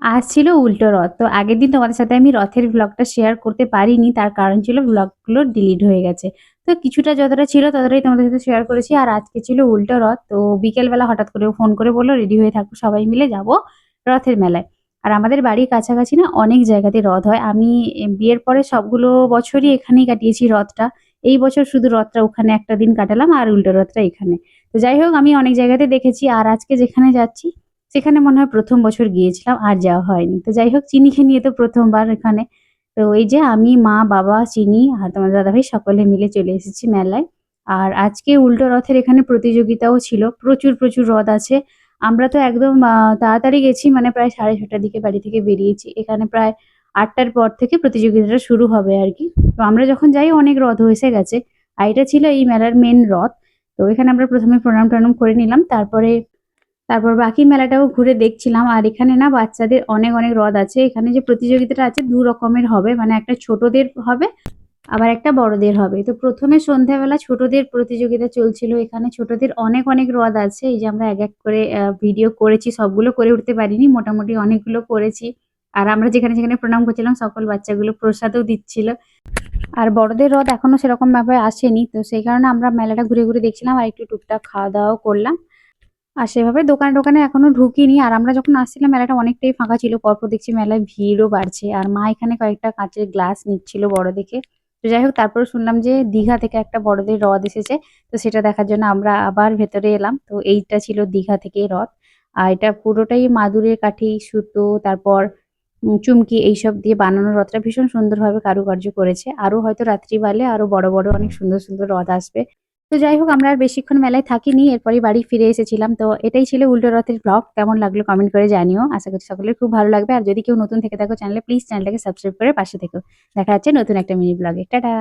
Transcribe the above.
আজ ছিল উল্টো রথ। তো আগের দিন তোমাদের সাথে আমি রথের ভ্লগটা শেয়ার করতে পারিনি। তার কারণ ছিল ভ্লগগুলো ডিলিট হয়ে গেছে। তো কিছুটা যতটা ছিল ততটাই তোমাদের সাথে শেয়ার করেছি। আর আজকে ছিল উল্টো রথ। তো বিকেলবেলা হঠাৎ করে ও ফোন করে বলল, "রেডি হয়ে থাকো, সবাই মিলে যাবো রথের মেলায়।" আর আমাদের বাড়ির কাছাকাছি না অনেক জায়গাতে রথ হয়। আমি বিয়ের পরে সবগুলো বছরই এখানেই কাটিয়েছি রথটা। এই বছর শুধু রথটা ওখানে একটা দিন কাটালাম আর উল্টো রথটা এখানে। তো যাই হোক আমি অনেক জায়গাতে দেখেছি। আর আজকে যেখানে যাচ্ছি সেখানে মনে হয় ১ম বছর গিয়েছিলাম, আর যাওয়া হয়নি। তো যাই হোক চিনিকে নিয়ে তো ১ম বার এখানে। তো এই যে আমি, মা, বাবা, চিনি আর তোমার দাদাভাই সকলে মিলে চলে এসেছি মেলায়। আর আজকে উল্টো রথের এখানে প্রতিযোগিতাও ছিল। প্রচুর, প্রচুর রথ আছে। আমরা তো একদম তাড়াতাড়ি গেছি, মানে প্রায় ৬:৩০ টার দিকে বাড়ি থেকে বেরিয়েছি। এখানে প্রায় ৮ টার পর থেকে প্রতিযোগিতাটা শুরু হবে আরকি। তো আমরা যখন যাই অনেক রথ এসে গেছে। আর এটা ছিল এই মেলার মেইন রথ। তো এখানে আমরা ১ম এ প্রণাম-টনাম করে নিলাম। তারপর বাকি মেলাটাও ঘুরে দেখছিলাম। আর এখানে না বাচ্চাদের অনেক, অনেক হ্রদ আছে। এখানে যে প্রতিযোগিতাটা আছে ২ রকমের হবে। মানে একটা ছোটদের হবে, আবার একটা বড়দের হবে। তো ১ম এ সন্ধ্যাবেলা ছোটদের প্রতিযোগিতা চলছিল। এখানে ছোটদের অনেক, অনেক হ্রদ আছে। এই যে আমরা এক করে ভিডিও করেছি। সবগুলো করে উঠতে পারিনি। মোটামুটি অনেকগুলো করেছি। আর আমরা যেখানে, যেখানে প্রণাম করছিলাম সকল বাচ্চাগুলো প্রসাদও দিচ্ছিল। আর বড়দের হ্রদ এখনো সেরকম ভাবে আসেনি। তো সেই কারণে আমরা মেলাটা ঘুরে, ঘুরে দেখছিলাম আর একটু টুকটাক খাওয়া-দাওয়াও করলাম। আর সেভাবে দোকানে, টোকানে এখনো ঢুকিনি। আর আমরা যখন আসছিলাম মেলাটা অনেকটাই ফাঁকা ছিল। পরপর দেখছি মেলায় ভিড়ও বাড়ছে। আর মা এখানে কয়েকটা কাঁচের গ্লাস নিচ্ছিল বড় দেখে। তো যাই হোক তারপরে শুনলাম যে দীঘা থেকে একটা বড়দের হ্রদ এসেছে। তো সেটা দেখার জন্য আমরা আবার ভেতরে এলাম। তো এইটা ছিল দীঘা থেকে হ্রদ। আর এটা পুরোটাই মাদুরের কাঠি, সুতো, তারপর চুমকি এইসব দিয়ে বানানো হ্রদটা ভীষণ সুন্দরভাবে কারুকার্য করেছে। আরো হয়তো রাত্রি বাড়লে আরো বড়, বড় অনেক সুন্দর, সুন্দর হ্রদ আসবে। তো যাই হোক আমরা আর বেশিক্ষণ মেলায় থাকিনি। এরপরেই বাড়ি ফিরে এসেছিলাম। তো এটাই ছিল উল্টো রথের ব্লগ। কেমন লাগলো কমেন্ট করে জানিও। আশা করছি সকলের খুব ভালো লাগবে। আর যদি কেউ নতুন থেকে থাকো চ্যানেলে প্লিজ চ্যানেলটাকে সাবস্ক্রাইব করে পাশে থেকো। দেখা হচ্ছে নতুন একটা মিনি ব্লগে। টাটা!